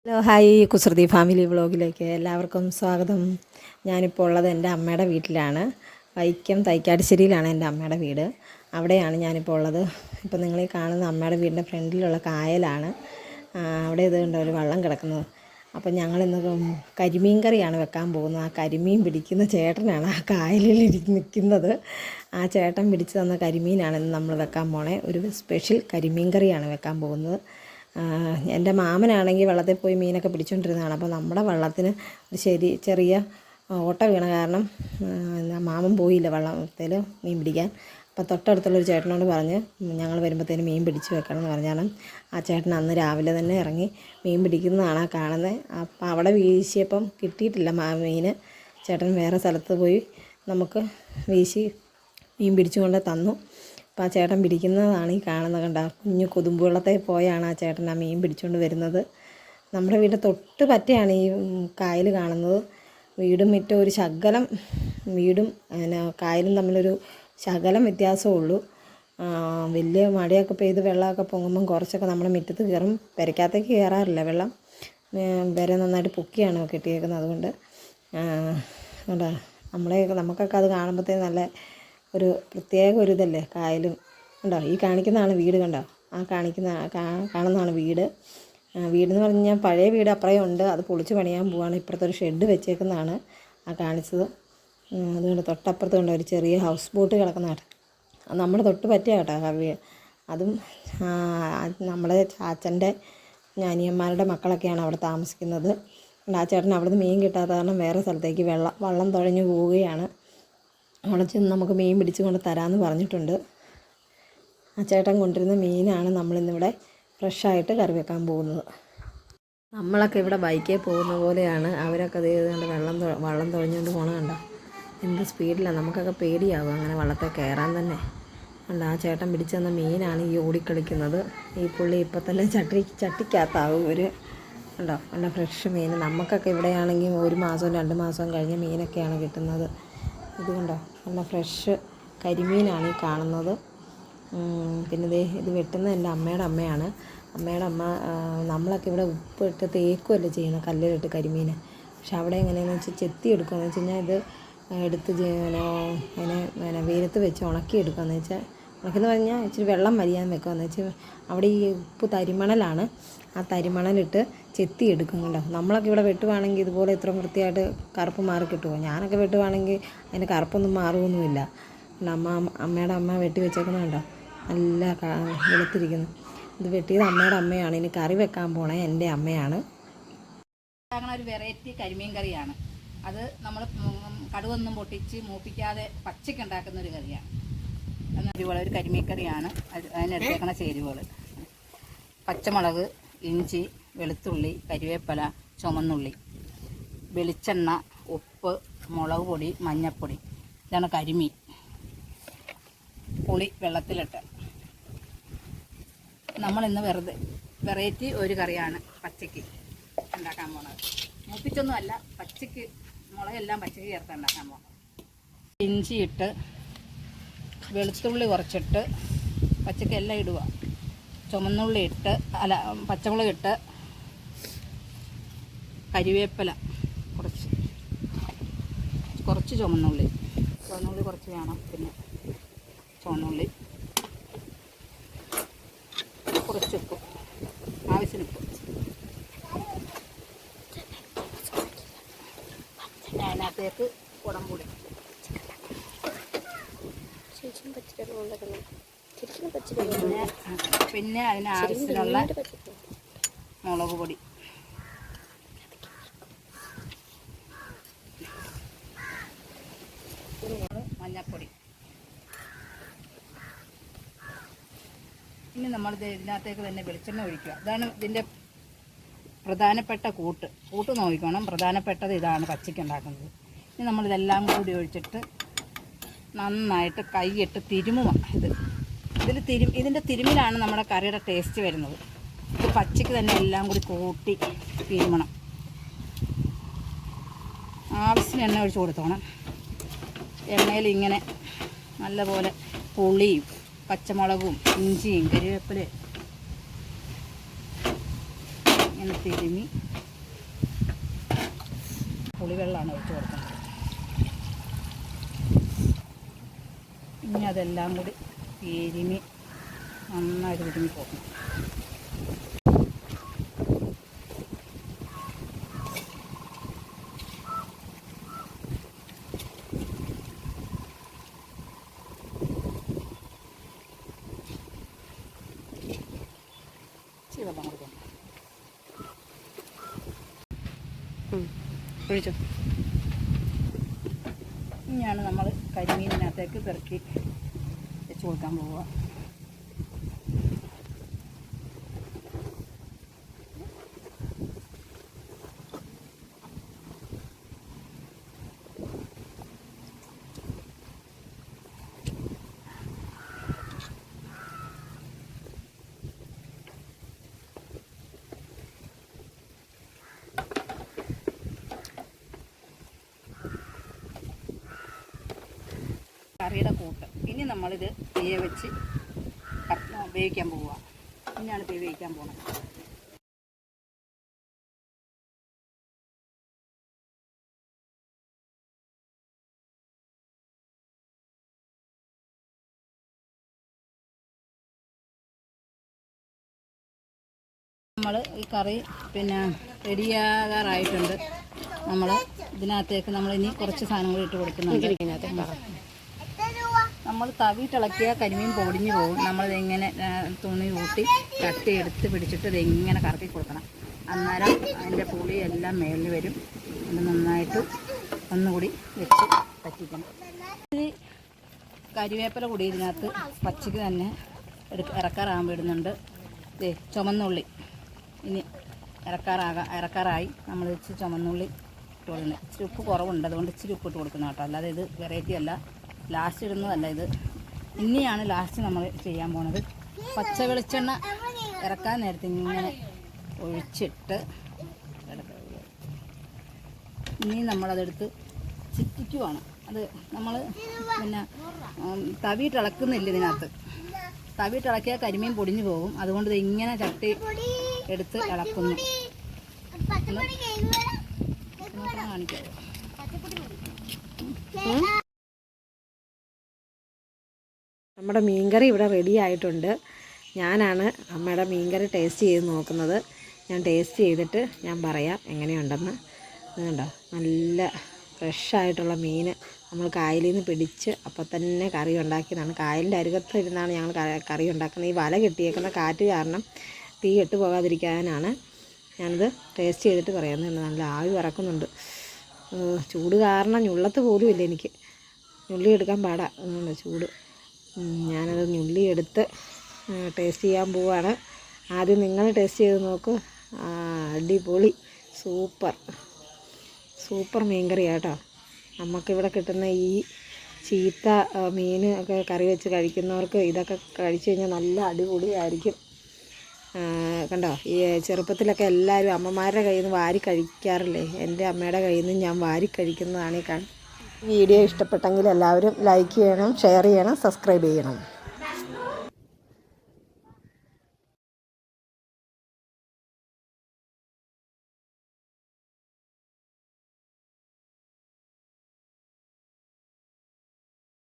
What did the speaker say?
Hello hi കുസൃതി family വ്ളോഗിലേക്ക് എല്ലാവർക്കും സ്വാഗതം. ഞാനിപ്പോൾ ഉള്ളത് എൻ്റെ അമ്മയുടെ വീട്ടിലാണ്. വൈക്കം തൈക്കാട്ടുശ്ശേരിയിലാണ് എൻ്റെ അമ്മയുടെ വീട്. അവിടെയാണ് ഞാനിപ്പോൾ ഉള്ളത്. ഇപ്പോൾ നിങ്ങൾ ഈ കാണുന്ന അമ്മയുടെ വീടിൻ്റെ ഫ്രണ്ടിലുള്ള കായലാണ്. അവിടെ ഇത് കണ്ടോ ഒരു വള്ളം കിടക്കുന്നത്. അപ്പോൾ ഞങ്ങളിന്ന് കരിമീൻ കറിയാണ് വെക്കാൻ പോകുന്നത്. ആ കരിമീൻ പിടിക്കുന്ന ചേട്ടനാണ് ആ കായലിൽ നിൽക്കുന്നത്. ആ ചേട്ടൻ പിടിച്ച് തന്ന കരിമീനാണ് ഇന്ന് നമ്മൾ വെക്കാൻ പോണേ. ഒരു സ്പെഷ്യൽ കരിമീൻ കറിയാണ് വെക്കാൻ പോകുന്നത്. എൻ്റെ മാമനാണെങ്കിൽ വെള്ളത്തിൽ പോയി മീനൊക്കെ പിടിച്ചുകൊണ്ടിരുന്നതാണ്. അപ്പോൾ നമ്മുടെ വള്ളത്തിന് ഒരു ചെറിയ ഓട്ട വീണ കാരണം മാമൻ പോയില്ല വള്ളത്തിൽ മീൻ പിടിക്കാൻ. അപ്പോൾ തൊട്ടടുത്തുള്ളൊരു ചേട്ടനോട് പറഞ്ഞ് ഞങ്ങൾ വരുമ്പോഴത്തേന് മീൻ പിടിച്ച് വെക്കണം എന്ന് പറഞ്ഞാണ് ആ ചേട്ടൻ അന്ന് രാവിലെ തന്നെ ഇറങ്ങി മീൻ പിടിക്കുന്നതാണ് ആ കാണുന്നത്. അപ്പോൾ അവിടെ വീശിയപ്പം കിട്ടിയിട്ടില്ല മീൻ. ചേട്ടൻ വേറെ സ്ഥലത്ത് പോയി നമുക്ക് വീശി മീൻ പിടിച്ചുകൊണ്ട് തന്നു. അപ്പോൾ ആ ചേട്ടൻ പിടിക്കുന്നതാണ് ഈ കാണുന്നത്. കണ്ട കുഞ്ഞു കൊതുമ്പുവെള്ളത്തെ പോയാണ് ആ ചേട്ടൻ ആ മീൻ പിടിച്ചുകൊണ്ട് വരുന്നത്. നമ്മുടെ വീട് തൊട്ട് പറ്റയാണ് ഈ കായൽ കാണുന്നത്. വീടും മുറ്റവും ഒരു ശകലം വീടും കായലും തമ്മിലൊരു ശകലം വ്യത്യാസമേ ഉള്ളൂ. വലിയ മഴയൊക്കെ പെയ്ത് വെള്ളമൊക്കെ പൊങ്ങുമ്പം കുറച്ചൊക്കെ നമ്മുടെ മുറ്റത്ത് കയറും. പെരയ്ക്കകത്തേക്ക് കയറാറില്ല വെള്ളം. വരെ നന്നായിട്ട് പൊക്കിയാണ് കെട്ടിയേക്കുന്നത്. അതുകൊണ്ട് നമുക്കൊക്കെ അത് കാണുമ്പോഴത്തേന് നല്ല ഒരു പ്രത്യേക ഒരു ഇതല്ലേ കായലും. കണ്ടോ ഈ കാണിക്കുന്നതാണ് വീട്. കണ്ടോ ആ കാണുന്നതാണ് വീട്. വീടെന്ന് പറഞ്ഞാൽ പഴയ വീട് അപ്പുറം ഉണ്ട്. അത് പൊളിച്ച് പണിയാൻ പോവാണ്. ഇപ്പുറത്തെ ഒരു ഷെഡ് വെച്ചേക്കുന്നതാണ് ആ കാണിച്ചത്. അതുകൊണ്ട് തൊട്ടപ്പുറത്ത് കൊണ്ട് ഒരു ചെറിയ ഹൗസ് ബോട്ട് കിടക്കുന്നതാണ്. അത് നമ്മുടെ തൊട്ട് പറ്റിയ കേട്ടോ. അതും നമ്മുടെ ചാച്ചൻ്റെ അനിയന്മാരുടെ മക്കളൊക്കെയാണ് അവിടെ താമസിക്കുന്നത്. ആ ചേട്ടൻ അവിടുന്ന് മീൻ കിട്ടാത്ത കാരണം വേറെ സ്ഥലത്തേക്ക് വള്ളം തുഴഞ്ഞു പോവുകയാണ്. അവിടെ ചെന്ന് നമുക്ക് മീൻ പിടിച്ച് കൊണ്ട് തരാമെന്ന് പറഞ്ഞിട്ടുണ്ട്. ആ ചേട്ടൻ കൊണ്ടിരുന്ന മീനാണ് നമ്മളിന്നിവിടെ ഫ്രഷായിട്ട് കറി വെക്കാൻ പോകുന്നത്. നമ്മളൊക്കെ ഇവിടെ ബൈക്കിൽ പോകുന്ന പോലെയാണ് അവരൊക്കെ അത് ചെയ്തുകൊണ്ട് വള്ളം തുഴഞ്ഞുകൊണ്ട് പോകണം. കണ്ടോ എന്ത് സ്പീഡിലാണ്. നമുക്കൊക്കെ പേടിയാവും അങ്ങനെ വള്ളത്തെ കയറാൻ തന്നെ. കണ്ടോ ആ ചേട്ടൻ പിടിച്ചു തന്ന മീനാണ് ഈ ഓടിക്കളിക്കുന്നത്. ഈ പുള്ളി ഇപ്പം തന്നെ ചട്ടിക്കകത്താവും കണ്ടോ ഫ്രഷ് മീൻ. നമുക്കൊക്കെ ഇവിടെയാണെങ്കിൽ 1 മാസവും 2 മാസവും കഴിഞ്ഞ മീനൊക്കെയാണ് കിട്ടുന്നത്. ഇത് കണ്ടോ നല്ല ഫ്രഷ് കരിമീനാണ് ഈ കാണുന്നത്. പിന്നെ ഇത് വെട്ടുന്നത് എൻ്റെ അമ്മയുടെ അമ്മയാണ്. അമ്മയുടെ അമ്മ നമ്മളൊക്കെ ഇവിടെ ഉപ്പിട്ട് തേക്കുമല്ലേ ചെയ്യുന്നത് കല്ലിലിട്ട് കരിമീൻ. പക്ഷെ അവിടെ എങ്ങനെയാണെന്ന് വെച്ചാൽ ചെത്തി എടുക്കുകയെന്ന് വെച്ച് കഴിഞ്ഞാൽ ഇത് എടുത്ത് അതിനെ വെയിലത്ത് വെച്ച് ഉണക്കിയെടുക്കുകയെന്ന് വെച്ചാൽ ഉണക്കിയെന്ന് പറഞ്ഞാൽ ഇച്ചിരി വെള്ളം വലിയാൻ വെക്കുകയെന്ന് വെച്ചാൽ അവിടെ ഈ ഉപ്പ് തരിമണലാണ്. ആ തരിമണലിട്ട് ചെത്തി എടുക്കും. കണ്ടോ നമ്മളൊക്കെ ഇവിടെ വെട്ടുവാണെങ്കിൽ ഇതുപോലെ ഇത്ര വൃത്തിയായിട്ട് കറുപ്പ് മാറി കിട്ടുമോ? ഞാനൊക്കെ വെട്ടുവാണെങ്കിൽ അതിൻ്റെ കറുപ്പൊന്നും മാറുമൊന്നുമില്ല. അമ്മയുടെ അമ്മ വെട്ടി വെച്ചേക്കുന്നത് കണ്ടോ നല്ല വെളുത്തിരിക്കുന്നു. ഇത് വെട്ടിയത് അമ്മയുടെ അമ്മയാണ്. ഇനി കറി വെക്കാൻ പോണേ എൻ്റെ അമ്മയാണ്. ഒരു വെറൈറ്റി കരിമീൻ കറിയാണ്. അത് നമ്മൾ കടുവൊന്നും പൊട്ടിച്ച് മൂപ്പിക്കാതെ പച്ചയ്ക്ക് ഉണ്ടാക്കുന്ന ഒരു കറിയാണ്. ഒരു കരിമീൻ കറിയാണ്. അതിനെടുത്തേക്കണ ചേരുവകൾ: പച്ചമുളക്, ഇഞ്ചി, വെളുത്തുള്ളി, കരിവേപ്പില, ചുമന്നുള്ളി, വെളിച്ചെണ്ണ, ഉപ്പ്, മുളക് പൊടി, മഞ്ഞൾപ്പൊടി. ഇതാണ് കരിമീൻ. പുളി വെള്ളത്തിലിട്ട് നമ്മളിന്ന് വെറൈറ്റി ഒരു കറിയാണ് പച്ചയ്ക്ക് ഉണ്ടാക്കാൻ പോണത്. മൂപ്പിച്ചൊന്നുമല്ല, പച്ചയ്ക്ക് മുളകെല്ലാം പച്ചയ്ക്ക് ചേർത്ത് ഉണ്ടാക്കാൻ പോകണം. ഇഞ്ചി ഇട്ട് വെളുത്തുള്ളി കുറച്ചിട്ട് പച്ചയ്ക്ക് എല്ലാം ഇടുക. ചുമന്നുള്ളി ഇട്ട് പച്ചമുളക് ഇട്ട് കരിവേപ്പില കുറച്ച് ചുമന്നുള്ളി കുറച്ച് വേണം. പിന്നെ ചുവന്നുള്ളി, കുറച്ച് ഉപ്പ്, ആവശ്യത്തിന് ഉപ്പ്. അതിനകത്തേക്ക് കുടംപൊടി, പിന്നെ അതിനാവശ്യത്തിനുള്ള മുളക് പൊടി, മഞ്ഞൾപ്പൊടി. ഇനി ഇതിനകത്തേക്ക് തന്നെ വെളിച്ചെണ്ണ ഒഴിക്കുക. ഇതാണ് ഇതിൻ്റെ പ്രധാനപ്പെട്ട കൂട്ട് നോക്കണം. പ്രധാനപ്പെട്ടത് ഇതാണ് പച്ചയ്ക്ക് ഉണ്ടാക്കുന്നത്. ഇനി നമ്മളിതെല്ലാം കൂടി ഒഴിച്ചിട്ട് നന്നായിട്ട് കൈയിട്ട് തിരുമുക. ഇതിൻ്റെ തിരുമിലാണ് നമ്മുടെ കറിയുടെ ടേസ്റ്റ് വരുന്നത്. ഇത് പച്ചയ്ക്ക് തന്നെ എല്ലാം കൂടി കൂട്ടി തിരുമണം. ആവശ്യത്തിന് എണ്ണ ഒഴിച്ച് കൊടുത്തോണം. എണ്ണയിൽ ഇങ്ങനെ നല്ലപോലെ പുളിയും പച്ചമുളകും ഇഞ്ചിയും കരിവേപ്പിലയും ഇങ്ങനെ തിരുമി പുളിവെള്ളമാണ് ഒഴിച്ച് കൊടുക്കുന്നത്. ഇനി അതെല്ലാം കൂടി എരിമി നന്നായിട്ട് തിരുമ്മി പോകണം. വെള്ളം കൊടുക്കണം. ഒഴിച്ചു. ഇനിയാണ് നമ്മൾ കരിമീനിനകത്തേക്ക് പെറുക്കി വെച്ച് കൊടുക്കാൻ പോവുക. കറിയുടെ കൂട്ട് ഇനി നമ്മളിത് തീയെ വെച്ച് വേവിക്കാൻ പോവുക. ഇനിയാണ് തീ വേവിക്കാൻ പോകുന്നത്. നമ്മൾ ഈ കറി റെഡിയാകാറായിട്ടുണ്ട്. നമ്മൾ ഇതിനകത്തേക്ക് നമ്മളിനി കുറച്ച് സാധനങ്ങൾ ഇട്ട് കൊടുക്കുന്നുണ്ട്. നമ്മൾ തവിയിട്ടിളക്കിയ കരിമീൻ പൊടിഞ്ഞു പോകും. നമ്മളിതെങ്ങനെ തുണി കൂട്ടി ചട്ടിയെടുത്ത് പിടിച്ചിട്ട് ഇതെങ്ങനെ കറക്കി കൊടുക്കണം. അന്നേരം അതിൻ്റെ പുളിയെല്ലാം മേളിൽ വരും. അത് നന്നായിട്ട് ഒന്നുകൂടി വെച്ച് പറ്റിക്കണം. ഇത് കരിവേപ്പില കൂടി ഇതിനകത്ത് പച്ചയ്ക്ക് തന്നെ ഇറക്കാറാകാൻ വിടുന്നുണ്ട്. ഇതേ ചുമന്നുള്ളി ഇനി ഇറക്കാറായി. നമ്മൾ ഇച്ചിരി ചുമന്നുള്ളി ഇട്ട് കൊടുക്കുന്നത്. ഇച്ചിരി ഉപ്പ് കുറവുണ്ട്, അതുകൊണ്ട് ഇച്ചിരി ഉപ്പ് ഇട്ട് കൊടുക്കുന്നത് കേട്ടോ. അല്ലാതെ ഇത് വെറൈറ്റി അല്ല, ലാസ്റ്റ് ഇടുന്നതല്ല ഇത്. ഇനിയാണ് ലാസ്റ്റ് നമ്മൾ ചെയ്യാൻ പോണത്. പച്ച വെളിച്ചെണ്ണ ഇറക്കാൻ നേരത്തെ ഇങ്ങനെ ഒഴിച്ചിട്ട് ഇനി നമ്മളതെടുത്ത് ചിറ്റിക്കുവാണ്. അത് നമ്മൾ തവിയിട്ടിളക്കുന്നില്ല ഇതിനകത്ത്. തവിയിട്ടിളക്കിയാൽ കരിമീൻ പൊടിഞ്ഞു പോകും. അതുകൊണ്ട് ഇത് ഇങ്ങനെ ചട്ടി എടുത്ത് ഇളക്കുന്നു. കാണിക്കാമോ? നമ്മുടെ മീൻകറി ഇവിടെ റെഡി ആയിട്ടുണ്ട്. ഞാനാണ് അമ്മയുടെ മീൻകറി ടേസ്റ്റ് ചെയ്ത് നോക്കുന്നത്. ഞാൻ ടേസ്റ്റ് ചെയ്തിട്ട് ഞാൻ പറയാം എങ്ങനെയുണ്ടെന്ന്. അതുകൊണ്ടോ നല്ല ഫ്രഷായിട്ടുള്ള മീൻ നമ്മൾ കായലിൽ നിന്ന് പിടിച്ച് അപ്പം തന്നെ കറി ഉണ്ടാക്കിയതാണ്. കായലിൻ്റെ അരികത്ത് ഇരുന്നാണ് ഞങ്ങൾ കറി ഉണ്ടാക്കുന്നത്. ഈ വല കെട്ടിയേക്കുന്ന കാറ്റ് കാരണം തീ ഇട്ട് പോകാതിരിക്കാനാണ്. ഞാനിത് ടേസ്റ്റ് ചെയ്തിട്ട് പറയുന്നുണ്ട്. നല്ല ആവി പറക്കുന്നുണ്ട്. ചൂട് കാരണം ഞുള്ളത്ത് പോലും ഇല്ല എനിക്ക്. ഞുള്ളി എടുക്കാൻ പാടാ, അതുകൊണ്ട് ചൂട്. ഞാനത് ഞുള്ളി എടുത്ത് ടേസ്റ്റ് ചെയ്യാൻ പോവാണ്. ആദ്യം നിങ്ങൾ ടേസ്റ്റ് ചെയ്ത് നോക്കൂ. അടിപൊളി സൂപ്പർ മീൻകറി കേട്ടോ. നമുക്കിവിടെ കിട്ടുന്ന ഈ ചീത്ത മീൻ ഒക്കെ കറി വെച്ച് കഴിക്കുന്നവർക്ക് ഇതൊക്കെ കഴിച്ച് കഴിഞ്ഞാൽ നല്ല അടിപൊളിയായിരിക്കും. കണ്ടോ, ഈ ചെറുപ്പത്തിലൊക്കെ എല്ലാവരും അമ്മമാരുടെ കയ്യിൽ നിന്ന് വാരി കഴിക്കാറില്ലേ? എൻ്റെ അമ്മയുടെ കയ്യിൽ നിന്ന് ഞാൻ വാരി കഴിക്കുന്നതാണ് ഈ വീഡിയോ ഇഷ്ടപ്പെട്ടെങ്കിൽ എല്ലാവരും ലൈക്ക് ചെയ്യണം, ഷെയർ ചെയ്യണം, സബ്സ്ക്രൈബ് ചെയ്യണം.